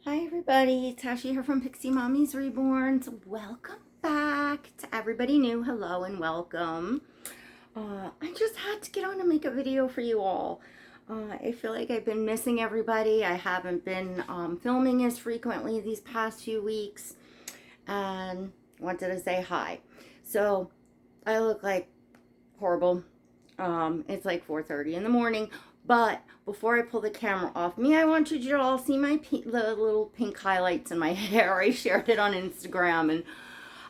Hi everybody, Tashi here from Pixie Mommy's Reborn. So welcome back to everybody new. Hello and welcome. I just had to get on and make a video for you all. I feel like I've been missing everybody. I haven't been filming as frequently these past few weeks and wanted to say hi. So I look like horrible. It's like 4:30 in the morning. But before I pull the camera off me, I want you to all see the little pink highlights in my hair. I shared it on Instagram, and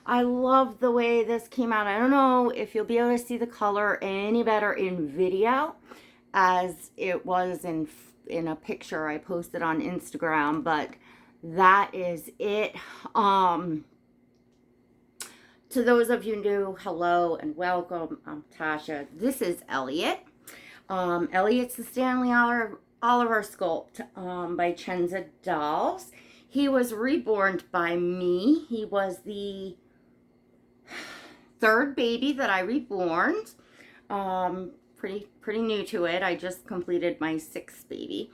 I love the way this came out. I don't know if you'll be able to see the color any better in video as it was in a picture I posted on Instagram, but that is it. To those of you new, hello and welcome. I'm Tasha. This is Eliot. Eliot's the Stanley Oliver Sculpt by Chenza Dolls. He was reborn by me. He was the third baby that I reborn. Pretty new to it. I just completed my sixth baby.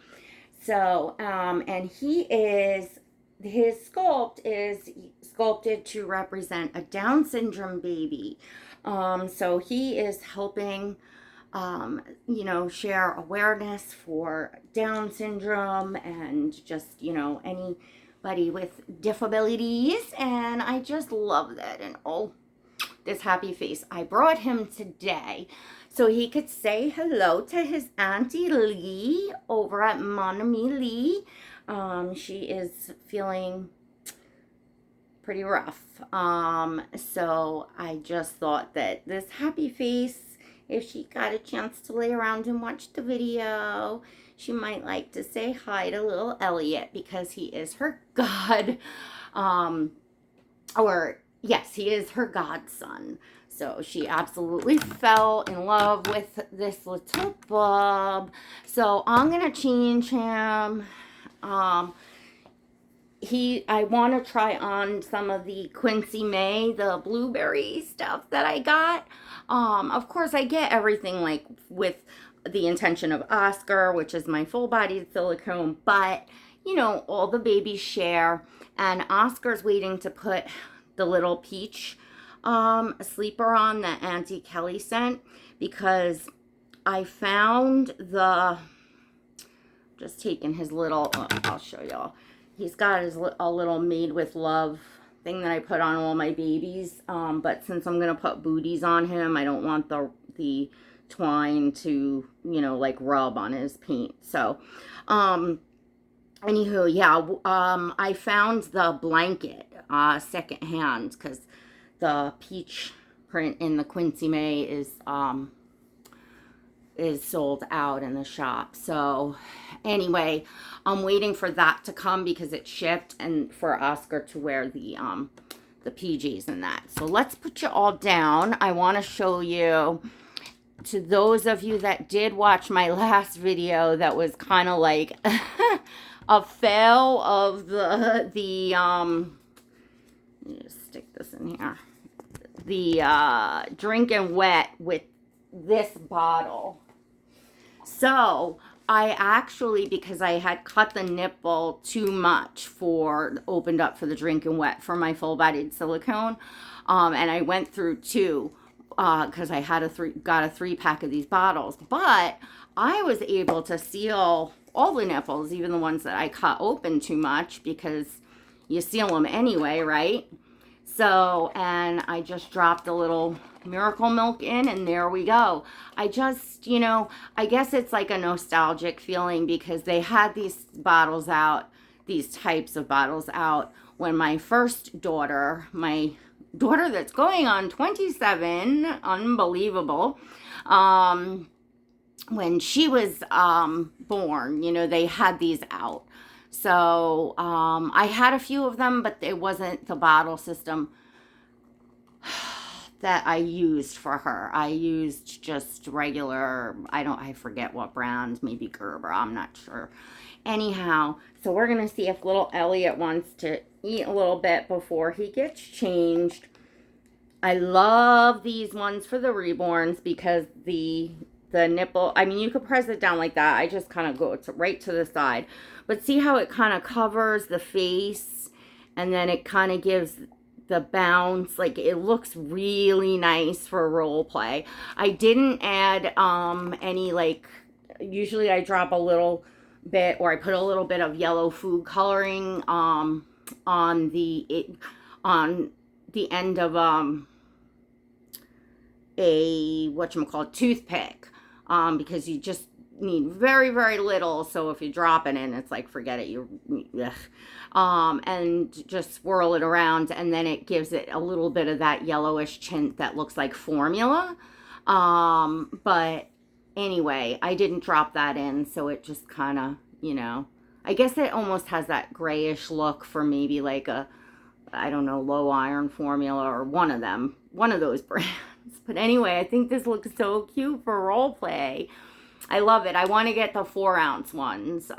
So, and his sculpt is sculpted to represent a Down syndrome baby. So he is helping share awareness for Down syndrome and just, anybody with disabilities. And I just love that. And oh, this happy face. I brought him today so he could say hello to his Auntie Lee over at Mon Ami Lee. She is feeling pretty rough. So I just thought that this happy face, if she got a chance to lay around and watch the video, she might like to say hi to little Eliot because he is her god. Yes, he is her godson. So she absolutely fell in love with this little bub. So I'm going to change him. I want to try on some of the Quincy Mae, the blueberry stuff that I got. Of course, I get everything like with the intention of Oscar, which is my full-bodied silicone, but all the babies share, and Oscar's waiting to put the little peach sleeper on that Auntie Kelly sent because I found just taking his little, I'll show y'all. He's got a little made with love thing that I put on all my babies. But since I'm going to put booties on him, I don't want the twine to, like rub on his paint. So, anywho, yeah, I found the blanket secondhand because the peach print in the Quincy Mae is sold out in the shop. So anyway, I'm waiting for that to come because it shipped, and for Oscar to wear the PJs and that. So let's put you all down. I want to show you, to those of you that did watch my last video that was kind of like a fail of the let me just stick this in here, the drinking wet with this bottle. So I actually, because I had cut the nipple too much opened up for the drinking wet for my full-bodied silicone, and I went through two because I had got a 3-pack of these bottles, but I was able to seal all the nipples, even the ones that I cut open too much, because you seal them anyway, right? So, and I just dropped a little Miracle Milk in, and there we go. I just, I guess it's like a nostalgic feeling because they had these bottles out, these types of bottles out when my first daughter, my daughter that's going on 27, unbelievable, when she was born, they had these out. So I had a few of them, but it wasn't the bottle system that I used for her. I used just regular, I forget what brand, maybe Gerber, I'm not sure. Anyhow, so we're going to see if little Eliot wants to eat a little bit before he gets changed. I love these ones for the reborns because the the nipple. I mean, you could press it down like that. I just kind of go right to the side. But see how it kind of covers the face, and then it kind of gives the bounce. Like, it looks really nice for role play. I didn't add any, like, usually I drop a little bit, or I put a little bit of yellow food coloring on the end of a whatchamacallit toothpick, because you just need very, very little. So if you drop it in, it's like, forget it. And just swirl it around, and then it gives it a little bit of that yellowish tint that looks like formula. But anyway, I didn't drop that in, so it just kind of, I guess it almost has that grayish look for maybe like a, I don't know, low iron formula, or one of those brands. But anyway, I think this looks so cute for role play. I love it. I want to get the 4-ounce ones.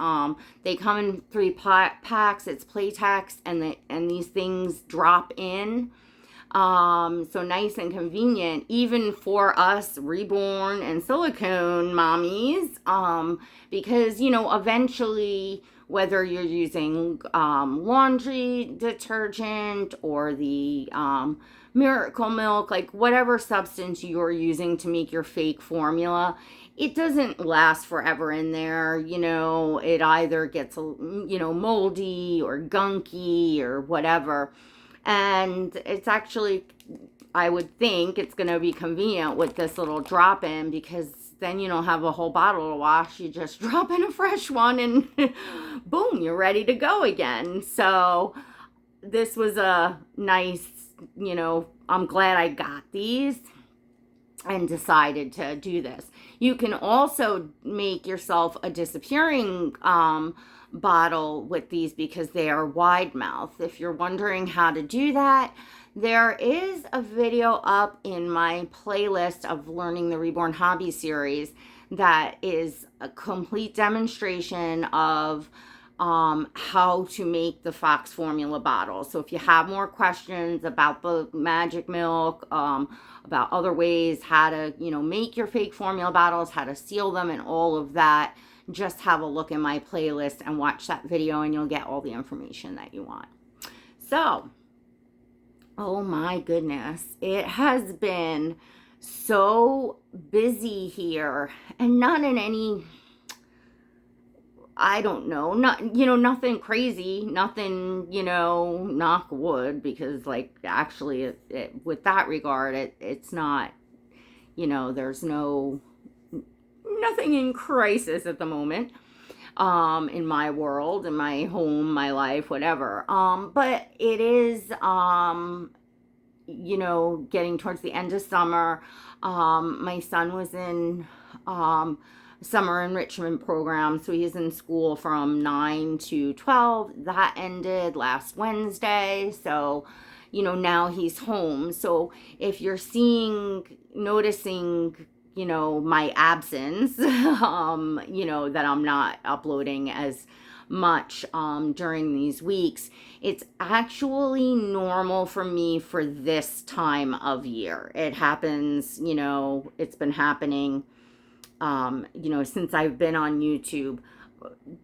They come in 3 packs. It's Playtex, and these things drop in. So nice and convenient, even for us reborn and silicone mommies. Because, eventually, whether you're using laundry detergent or the Miracle Milk, like whatever substance you're using to make your fake formula, it doesn't last forever in there. It either gets, moldy or gunky or whatever. And it's actually, I would think it's going to be convenient with this little drop in, because then you don't have a whole bottle to wash. You just drop in a fresh one and boom, you're ready to go again. So this was a nice, I'm glad I got these and decided to do this. You can also make yourself a disappearing bottle with these, because they are wide mouth. If you're wondering how to do that, there is a video up in my playlist of Learning the Reborn Hobby series that is a complete demonstration of how to make the Fox formula bottle. So if you have more questions about the magic milk, about other ways how to, make your fake formula bottles, how to seal them, and all of that, just have a look in my playlist and watch that video, and you'll get all the information that you want. So, oh my goodness, it has been so busy here, and not in any, I don't know, nothing crazy, nothing, knock wood, because like, actually with that regard, it's not, there's nothing in crisis at the moment, in my world, in my home, my life, whatever. But it is, getting towards the end of summer. My son was in, summer enrichment program, so he's in school from 9 to 12. That ended last Wednesday, so now he's home. So if you're noticing my absence, that I'm not uploading as much during these weeks, it's actually normal for me for this time of year. It happens, it's been happening since I've been on YouTube.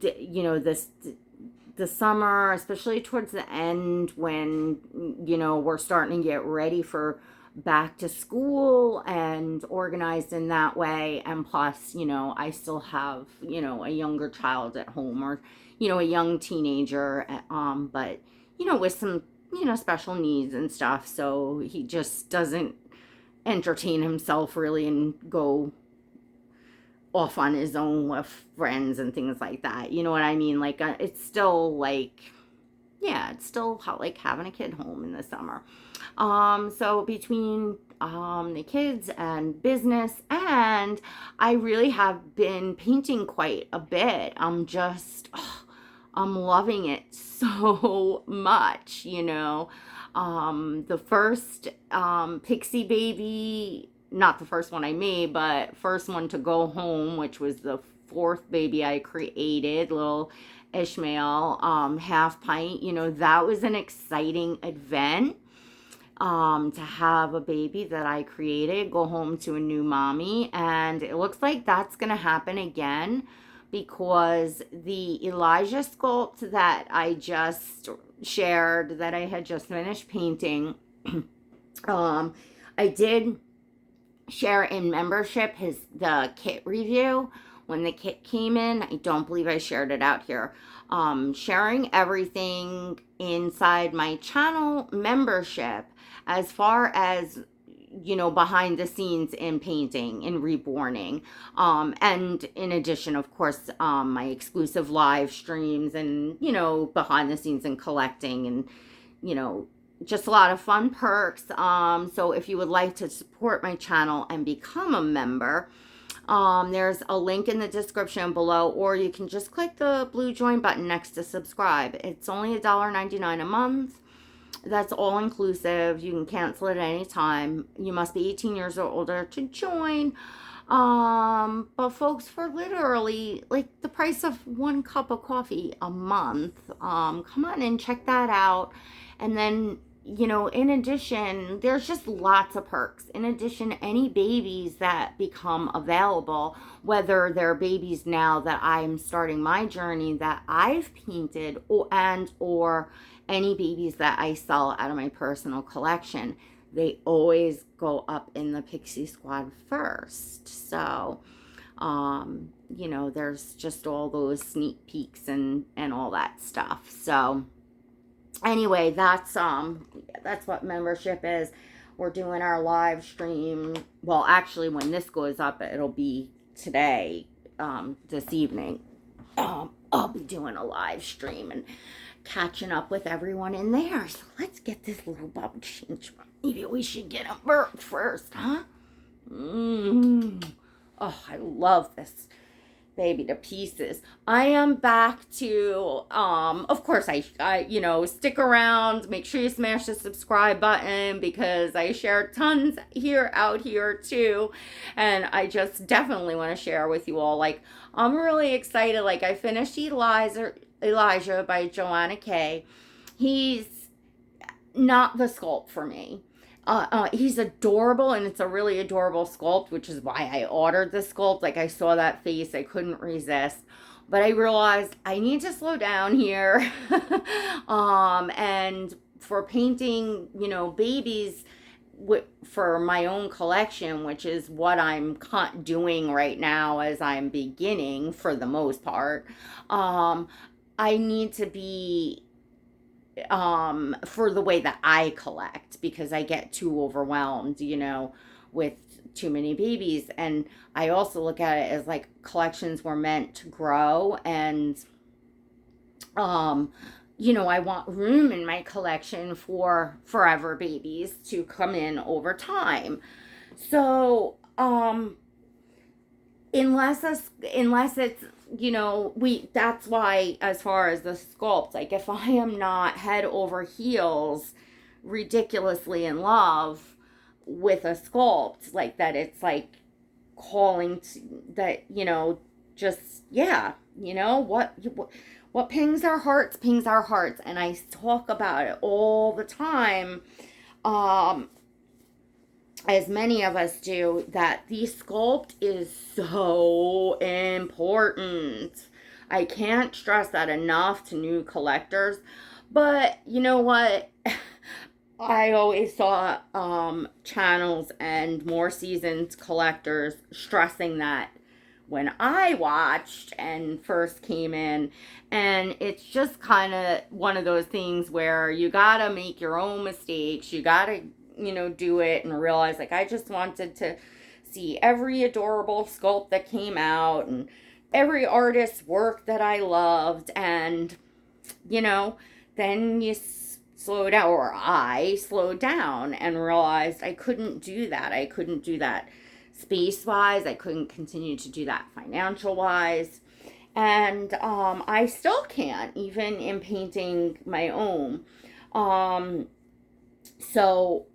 The summer, especially towards the end, when we're starting to get ready for back to school and organized in that way, and plus I still have a younger child at home, or a young teenager, but with some special needs and stuff, so he just doesn't entertain himself really and go off on his own with friends and things like that. You know what I mean? Like, it's still like, yeah, it's still like having a kid home in the summer. So between the kids and business, and I really have been painting quite a bit. I'm loving it so much, the first Pixie Baby, not the first one I made, but first one to go home, which was the 4th baby I created, little E.MAIL half pint. That was an exciting event. to have a baby that I created go home to a new mommy. And it looks like that's going to happen again, because the Elijah sculpt that I just shared, that I had just finished painting, I did share in membership the kit review when the kit came in. I don't believe I shared it out here. Sharing everything inside my channel membership as far as, you know, behind the scenes in painting and reborning, and in addition, of course, my exclusive live streams and, you know, behind the scenes and collecting, and, you know, just a lot of fun perks. So if you would like to support my channel and become a member, there's a link in the description below, or you can just click the blue join button next to subscribe. It's only $1.99 a month. That's all inclusive. You can cancel it at any time. You must be 18 years or older to join. But folks, for literally like the price of 1 cup of coffee a month, come on and check that out. And then, you know, in addition, there's just lots of perks. In addition, any babies that become available, whether they're babies now that I'm starting my journey that I've painted, or any babies that I sell out of my personal collection, they always go up in the Pixie Squad first. So, you know, there's just all those sneak peeks and all that stuff. So anyway, that's what membership is. We're doing our live stream. Well, actually, when this goes up, it'll be today, this evening. I'll be doing a live stream and catching up with everyone in there. So let's get this little bubble change. Maybe we should get him burped first, huh? Oh, I love this baby to pieces. I am back to, of course, I you know, stick around, make sure you smash the subscribe button, because I share tons out here too, and I just definitely want to share with you all. Like, I'm really excited. Like, I finished Elijah by Joanna K. He's not the sculpt for me. He's adorable, and it's a really adorable sculpt, which is why I ordered the sculpt. Like, I saw that face, I couldn't resist. But I realized I need to slow down here. And for painting, you know, babies for my own collection, which is what I'm doing right now as I'm beginning for the most part, I need to be for the way that I collect, because I get too overwhelmed, you know, with too many babies. And I also look at it as like collections were meant to grow, and you know, I want room in my collection for forever babies to come in over time. So unless it's, you know, that's why, as far as the sculpt, like, if I am not head over heels ridiculously in love with a sculpt, like that, it's like calling to that, you know, just, yeah, you know, what pings our hearts, and I talk about it all the time, as many of us do, that the sculpt is so important. I can't stress that enough to new collectors. But you know what? I always saw channels and more seasoned collectors stressing that when I watched and first came in. And it's just kind of one of those things where you gotta make your own mistakes. You gotta, you know, do it and realize, like, I just wanted to see every adorable sculpt that came out and every artist's work that I loved. And, you know, then you slow down, or I slowed down and realized I couldn't do that. I couldn't do that space-wise. I couldn't continue to do that financial-wise. And I still can't, even in painting my own. So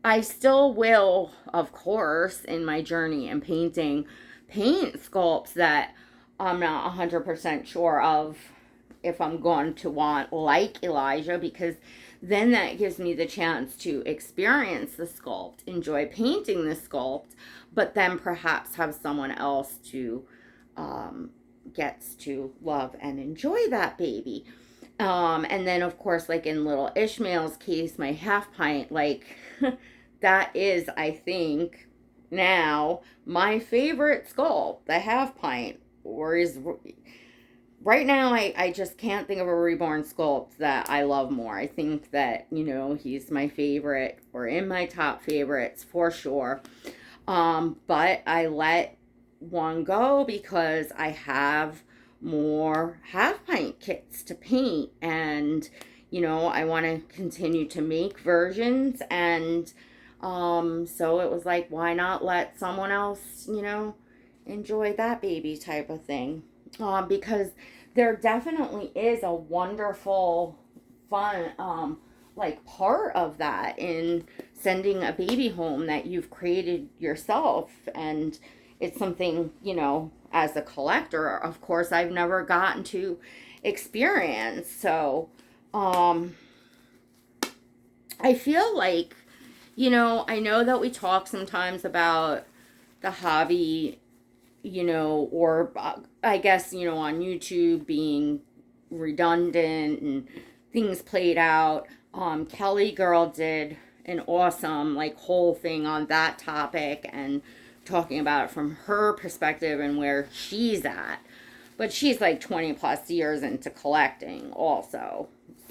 I still will, of course, in my journey in painting, paint sculpts that I'm not 100% sure of if I'm going to want like Elijah, because then that gives me the chance to experience the sculpt, enjoy painting the sculpt, but then perhaps have someone else to gets to love and enjoy that baby. And then of course, like in little E.MAIL's case, my half pint, like that is, I think, now my favorite sculpt, the half pint, or is right now, I just can't think of a reborn sculpt that I love more. I think that, you know, he's my favorite, or in my top favorites for sure. But I let one go because I have more half pint kits to paint, and you know, I want to continue to make versions, and so it was like, why not let someone else, you know, enjoy that baby type of thing. Because there definitely is a wonderful fun like part of that in sending a baby home that you've created yourself, and it's something, you know, as a collector, of course, I've never gotten to experience. So I feel like, you know, I know that we talk sometimes about the hobby, you know, or I guess, you know, on YouTube being redundant and things played out. Kelly Girl did an awesome like whole thing on that topic and talking about it from her perspective and where she's at. But she's like 20 plus years into collecting also,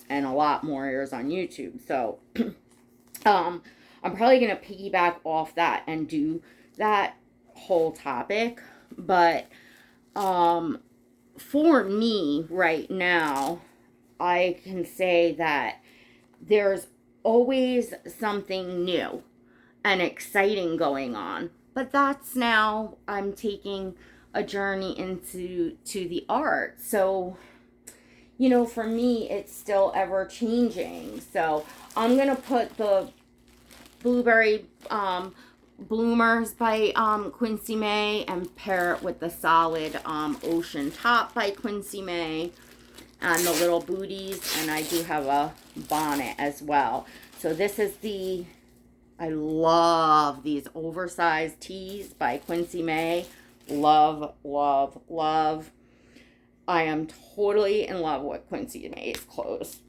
and a lot more years on YouTube. So I'm probably going to piggyback off that and do that whole topic. But for me right now, I can say that there's always something new and exciting going on. But that's now I'm taking a journey into the art. So, you know, for me, it's still ever changing. So I'm going to put the Blueberry Bloomers by Quincy Mae and pair it with the solid Ocean Top by Quincy Mae and the little booties. And I do have a bonnet as well. So this is the, I love these oversized tees by Quincy Mae. Love, love, love. I am totally in love with Quincy Mae's clothes.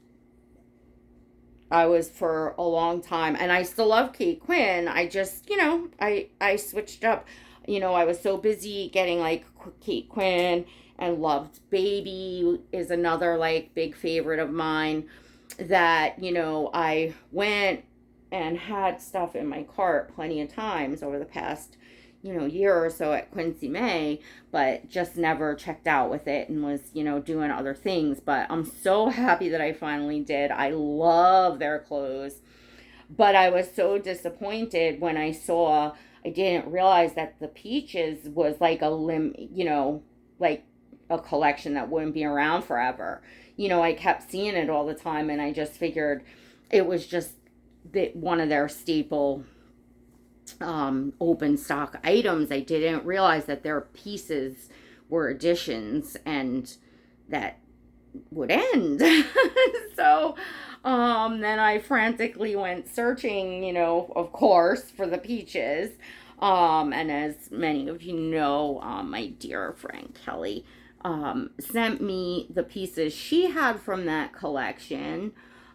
I was for a long time, and I still love Kate Quinn. I just, you know, I switched up. You know, I was so busy getting like Kate Quinn, and Loved Baby is another like big favorite of mine that, you know, I went and had stuff in my cart plenty of times over the past, you know, year or so at Quincy Mae, but just never checked out with it and was, you know, doing other things. But I'm so happy that I finally did. I love their clothes. But I was so disappointed when I didn't realize that the Peaches was like you know, like a collection that wouldn't be around forever. You know, I kept seeing it all the time, and I just figured it was just one of their staple open stock items. I didn't realize that their pieces were editions and that would end. So then I frantically went searching, you know, of course, for the Peaches. And as many of you know, my dear friend Kelly sent me the pieces she had from that collection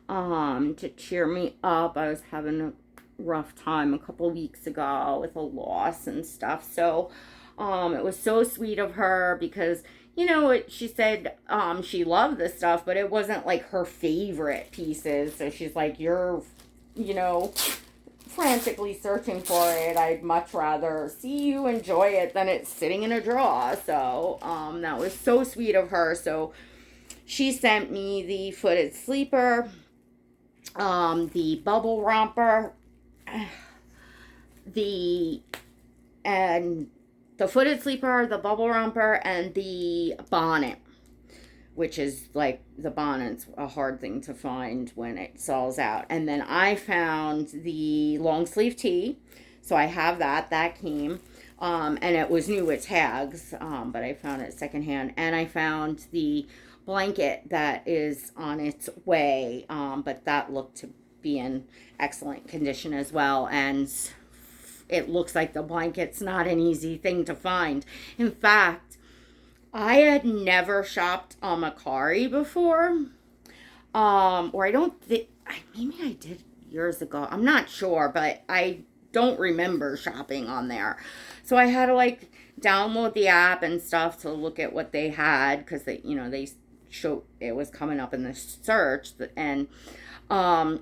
to cheer me up. I was having a rough time a couple weeks ago with a loss and stuff. So it was so sweet of her because, you know, she said she loved this stuff, but it wasn't like her favorite pieces. So she's like, you're, you know, frantically searching for it. I'd much rather see you enjoy it than it's sitting in a drawer. So that was so sweet of her. So she sent me the Footed Sleeper, the Bubble Romper, the Footed Sleeper, the Bubble Romper, and the bonnet, which is like, the bonnet's a hard thing to find when it sells out. And then I found the long sleeve tee, so I have that came, and it was new with tags, but I found it secondhand. And I found the blanket that is on its way, but that looked to be in excellent condition as well. And it looks like the blanket's not an easy thing to find. In fact, I had never shopped on Macari before, or I don't think, maybe I did years ago. I'm not sure, but I don't remember shopping on there. So I had to like download the app and stuff to look at what they had, because they, they showed it was coming up in the search. And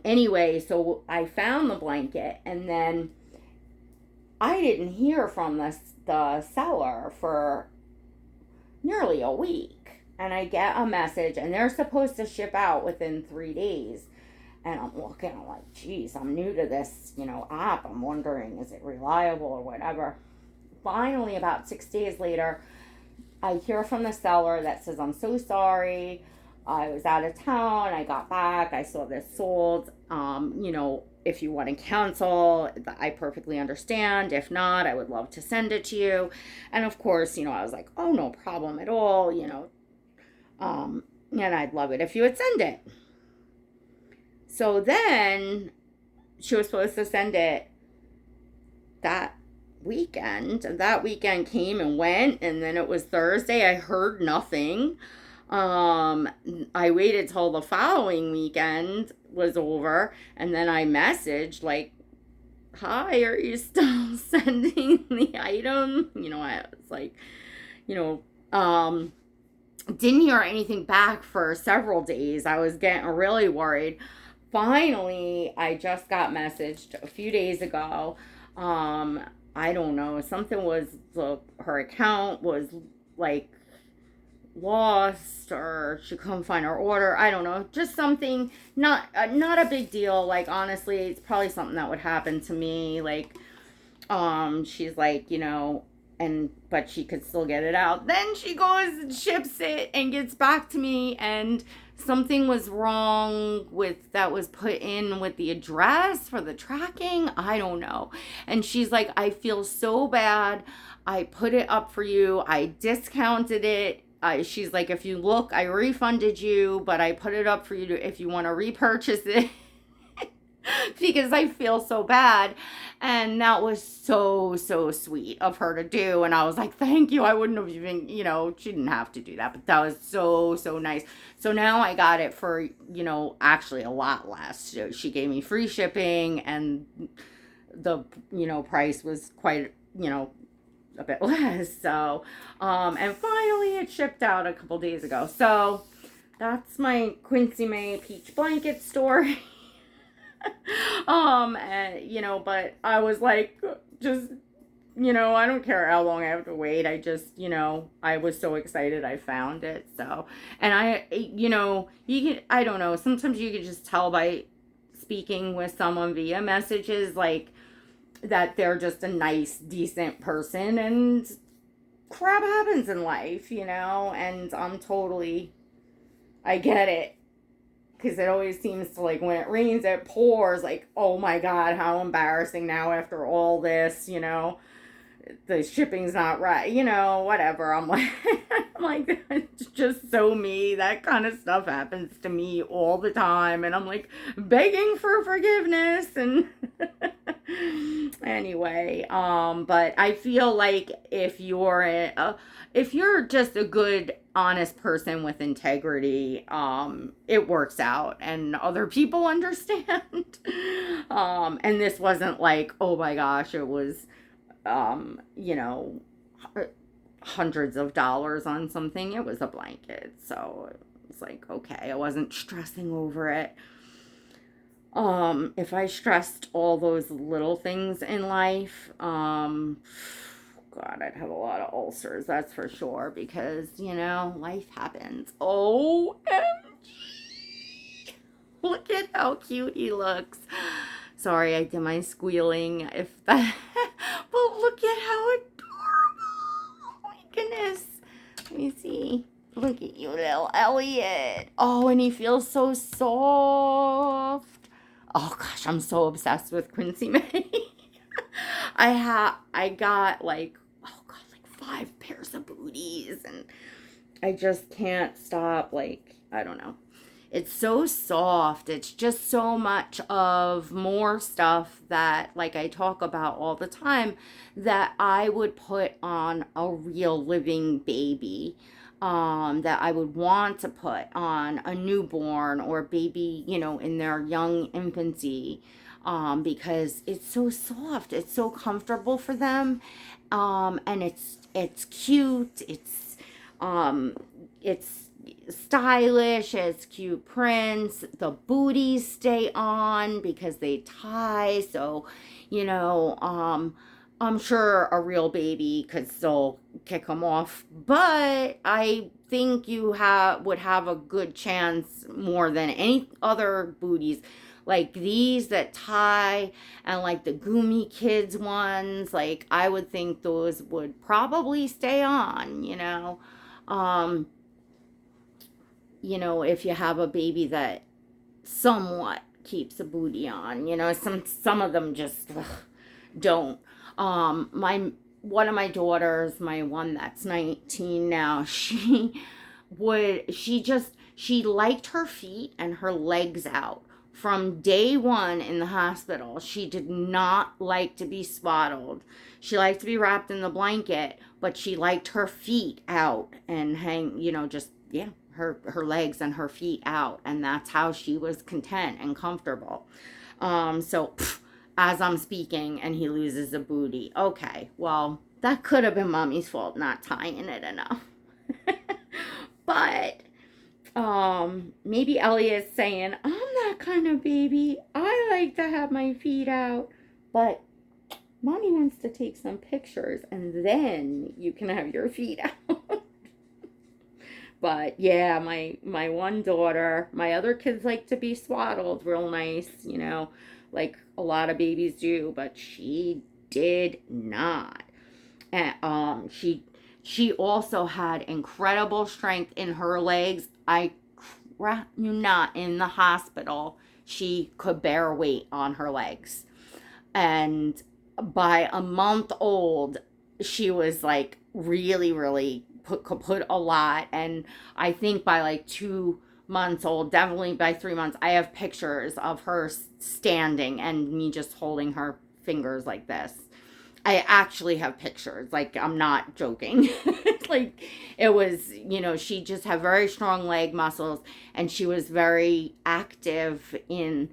anyway, so I found the blanket, and then I didn't hear from the seller for nearly a week. And I get a message, and they're supposed to ship out within 3 days. And I'm looking, I'm like, geez, I'm new to this, app. I'm wondering, is it reliable or whatever? Finally, about 6 days later, I hear from the seller that says, I'm so sorry. I was out of town. I got back. I saw this sold. If you want to cancel, I perfectly understand. If not, I would love to send it to you. And of course, I was like, oh, no problem at all, and I'd love it if you would send it. So then she was supposed to send it that weekend. And that weekend came and went, and then it was Thursday. I heard nothing. I waited till the following weekend was over, and then I messaged like, hi, are you still sending the item? I was like, didn't hear anything back for several days. I was getting really worried. Finally, I just got messaged a few days ago. I don't know, something was, her account was like lost, or she couldn't find her order. I don't know, just something, not a big deal. Like, honestly, it's probably something that would happen to me. Like, she's like, but she could still get it out. Then she goes and ships it and gets back to me, and something was wrong with that was put in with the address for the tracking. I don't know. And she's like, I feel so bad. I put it up for you. I discounted it. She's like, if you look, I refunded you, but I put it up for you if you want to repurchase it. Because I feel so bad. And that was so sweet of her to do. And I was like, thank you. I wouldn't have even, she didn't have to do that, but that was so nice. So now I got it for, actually a lot less. So she gave me free shipping, and the, price was quite, a bit less. So, and finally it shipped out a couple days ago. So that's my Quincy Mae peach blanket story. And, but I was like, just, I don't care how long I have to wait. I just, I was so excited I found it. So, and you can, I don't know, sometimes you can just tell by speaking with someone via messages, like, that they're just a nice, decent person, and crap happens in life, and I get it. Because it always seems to, like, when it rains, it pours. Like, oh my God, how embarrassing now after all this, the shipping's not right, whatever. I'm like, it's just so me. That kind of stuff happens to me all the time. And I'm like begging for forgiveness. And anyway, but I feel like if you're just a good, honest person with integrity, it works out, and other people understand. And this wasn't like, oh my gosh, it was, hundreds of dollars on something. It was a blanket, so it's like, okay, I wasn't stressing over it. If I stressed all those little things in life, God, I'd have a lot of ulcers, that's for sure, because, life happens. OMG! Look at how cute he looks. Sorry, I did my squealing, but look at how adorable. Oh my goodness. Let me see. Look at you, little Eliot. Oh, and he feels so soft. Oh gosh, I'm so obsessed with Quincy Mae. I got like 5 pairs of booties, and I just can't stop, like, I don't know. It's so soft. It's just so much of more stuff that, like I talk about all the time, that I would put on a real living baby. That I would want to put on a newborn or baby, in their young infancy, because it's so soft. It's so comfortable for them, and it's cute. Um, it's stylish, it's cute prints. The booties stay on because they tie. So, I'm sure a real baby could still kick them off, but I think would have a good chance more than any other booties like these that tie, and like the Gumi Kids ones. Like, I would think those would probably stay on. Um, if you have a baby that somewhat keeps a booty on, some of them just don't. My One of my daughters, my one that's 19 now, she liked her feet and her legs out. From day one in the hospital, she did not like to be swaddled. She liked to be wrapped in the blanket, but she liked her feet out and hang, just, yeah, her legs and her feet out. And that's how she was content and comfortable. So, as I'm speaking and he loses a booty, okay, well, that could have been mommy's fault not tying it enough. But maybe Eliot's saying, I'm that kind of baby. I like to have my feet out. But mommy wants to take some pictures and then you can have your feet out. But yeah, my one daughter, my other kids like to be swaddled real nice, like a lot of babies do, but she did not. And she also had incredible strength in her legs. I crap you not, in the hospital, she could bear weight on her legs. And by a month old, she was like really, really could put a lot. And I think by like 2 months old, definitely by 3 months, I have pictures of her standing and me just holding her fingers like this. I actually have pictures, like, I'm not joking. Like, it was, she just had very strong leg muscles, and she was very active in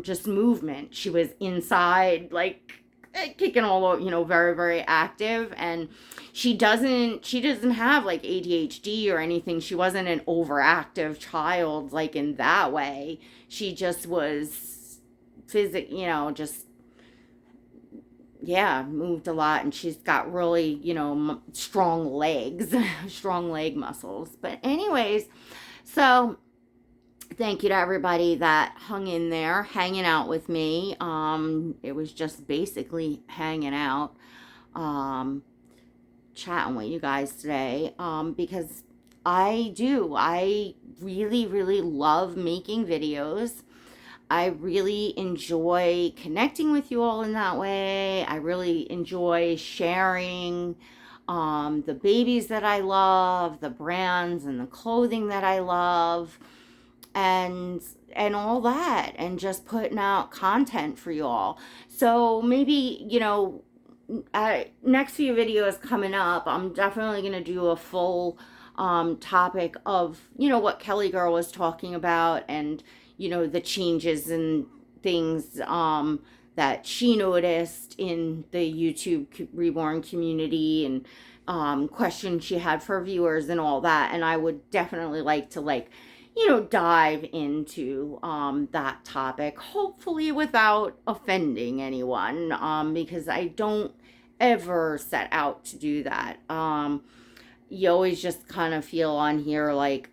just movement. She was inside, like, kicking all over, very, very active. And she doesn't have like ADHD or anything. She wasn't an overactive child, like, in that way. She just was just, yeah, moved a lot, and she's got really, strong legs, strong leg muscles. But anyways, so thank you to everybody that hung in there, hanging out with me. It was just basically hanging out, chatting with you guys today, because I really, really love making videos. I really enjoy connecting with you all in that way. I really enjoy sharing the babies that I love, the brands and the clothing that I love, and all that, and just putting out content for you all. So maybe, next few videos coming up, I'm definitely going to do a full topic of, what Kelly Girl was talking about, and the changes and things that she noticed in the YouTube Reborn community, and questions she had for viewers and all that. And I would definitely like to, dive into that topic, hopefully without offending anyone, because I don't ever set out to do that. You always just kind of feel on here like,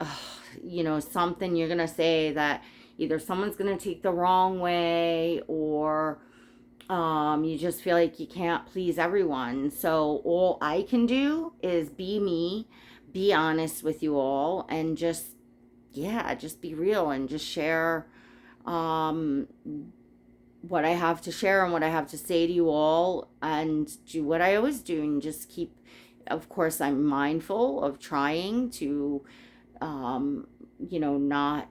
something you're going to say that either someone's going to take the wrong way, or you just feel like you can't please everyone. So all I can do is be me, be honest with you all, and just be real, and just share what I have to share and what I have to say to you all, and do what I always do, and just keep of course, I'm mindful of trying to, not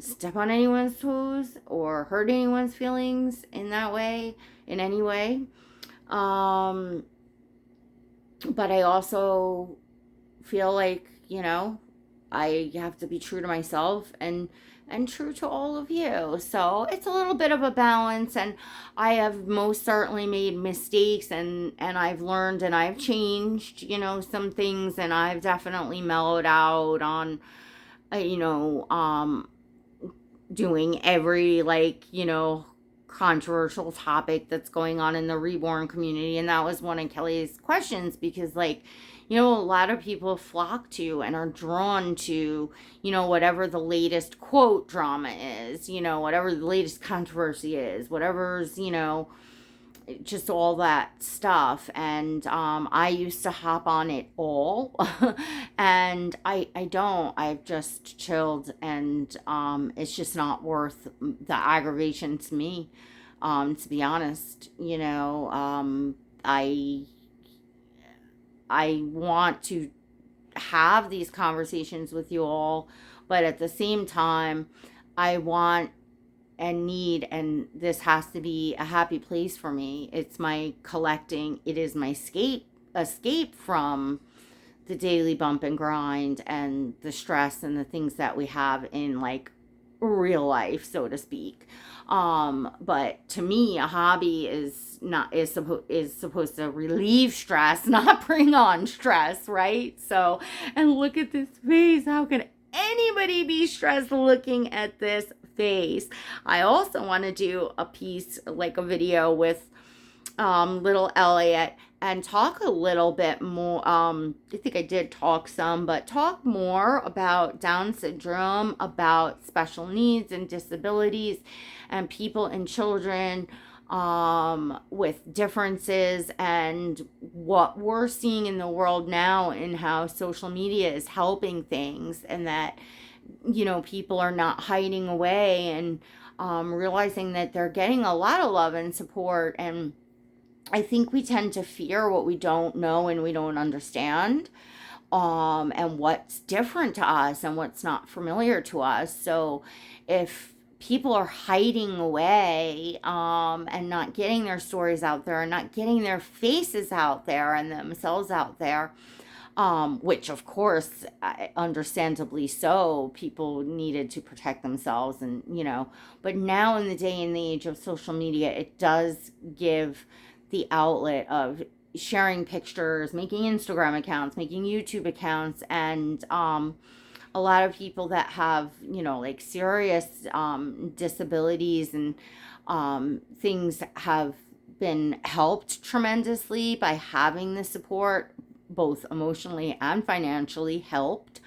step on anyone's toes or hurt anyone's feelings in that way, in any way. But I also feel like, I have to be true to myself and true to all of you. So it's a little bit of a balance, and I have most certainly made mistakes, and I've learned and I've changed, some things, and I've definitely mellowed out on, doing every, controversial topic that's going on in the reborn community. And that was one of Kelly's questions, because a lot of people flock to and are drawn to, whatever the latest quote drama is, whatever the latest controversy is, whatever's, just all that stuff. And I used to hop on it all. And I don't. I've just chilled, and it's just not worth the aggravation to me, to be honest. I want to have these conversations with you all, but at the same time, I want and need, and this has to be a happy place for me. It's my collecting. It is my escape from the daily bump and grind and the stress and the things that we have in real life, so to speak. But to me, a hobby is supposed to relieve stress, not bring on stress, right? So, and look at this face. How can anybody be stressed looking at this face? I also want to do a piece, like a video with little Eliot, and talk a little bit more. I think I did talk some, but talk more about Down syndrome, about special needs and disabilities, and people and children with differences, and what we're seeing in the world now, and how social media is helping things, and that people are not hiding away, and realizing that they're getting a lot of love and support. And I think we tend to fear what we don't know and we don't understand, and what's different to us and what's not familiar to us. So if people are hiding away, and not getting their stories out there, and not getting their faces out there and themselves out there, which of course, understandably so, people needed to protect themselves, and but now, in the day and the age of social media, it does give the outlet of sharing pictures, making Instagram accounts, making YouTube accounts, and a lot of people that have, serious disabilities and things have been helped tremendously by having the support, both emotionally and financially helped.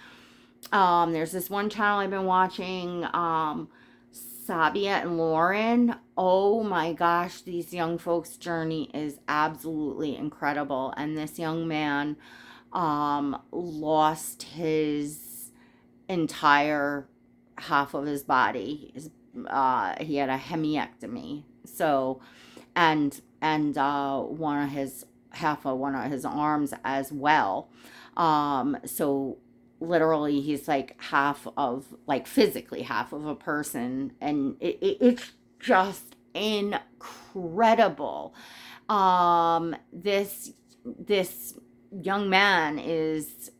There's this one channel I've been watching, Sabia and Lauren. Oh my gosh, these young folks' journey is absolutely incredible. And this young man lost his entire half of his body. He had a hemiectomy. So, and half of one of his arms as well. So literally he's physically half of a person, and it's just incredible. This young man is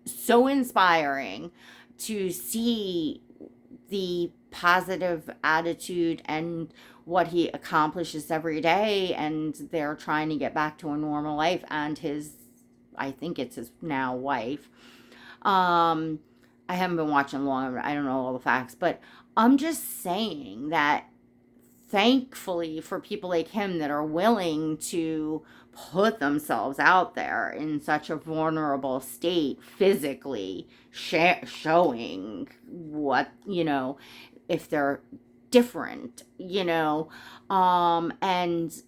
so inspiring to see the positive attitude and what he accomplishes every day, and they're trying to get back to a normal life, and I think it's his now wife. I haven't been watching long. I don't know all the facts, but I'm just saying that thankfully for people like him that are willing to put themselves out there in such a vulnerable state, physically showing what, if they're different, and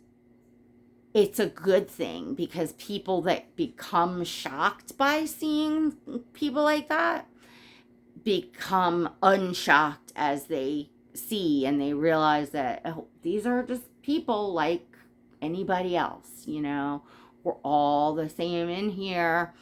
it's a good thing, because people that become shocked by seeing people like that become unshocked as they see, and they realize that, oh, these are just people like anybody else, we're all the same in here.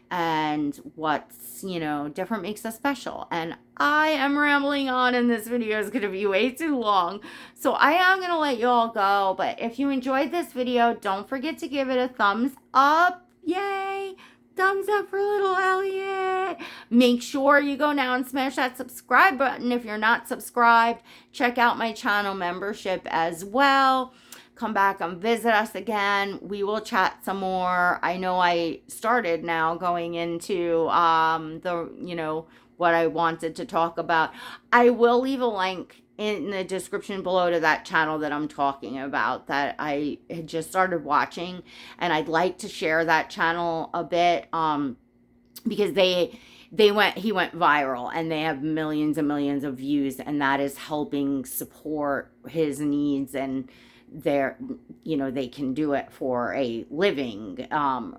And what's, you know, different makes us special. And I am rambling on, and this video is going to be way too long. So I am going to let you all go. But if you enjoyed this video, don't forget to give it a thumbs up. Yay! Thumbs up for little Eliot. Make sure you go now and smash that subscribe button if you're not subscribed. Check out my channel membership as well. Come back and visit us again. We will chat some more. I know I started now going into you know, what I wanted to talk about. I will leave a link in the description below to that channel that I'm talking about that I had just started watching, and I'd like to share that channel a bit because he went viral, and they have millions and millions of views, and that is helping support his needs, and you know, they can do it for a living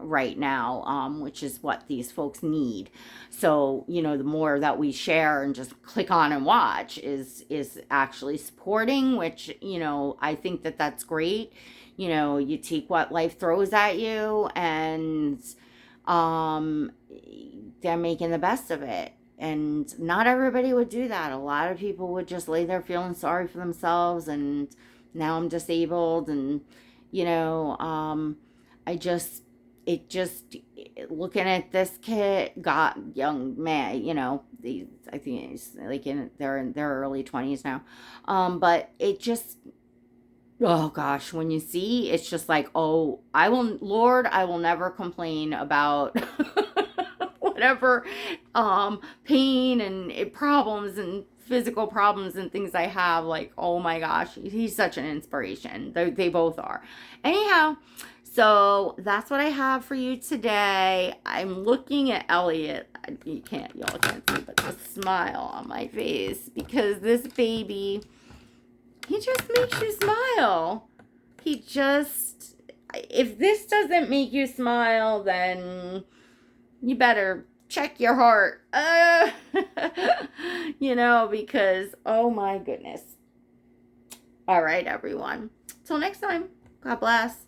right now, which is what these folks need. So, you know, the more that we share and just click on and watch is actually supporting, which, you know, I think that that's great. You know, you take what life throws at you, and they're making the best of it. And not everybody would do that. A lot of people would just lay there feeling sorry for themselves, and now I'm disabled, and, you know, looking at this kid, young man, you know, I think he's like they're in their early 20s now. But it just, oh gosh, when you see, it's just like, oh, Lord, I will never complain about whatever, pain and problems and physical problems and things I have. Like, oh my gosh, he's such an inspiration. They both are. Anyhow, so that's what I have for you today. I'm looking at Eliot. Y'all can't see, but the smile on my face, because this baby, he just makes you smile. If this doesn't make you smile, then you better check your heart. You know, because, oh my goodness. All right, everyone. Till next time. God bless.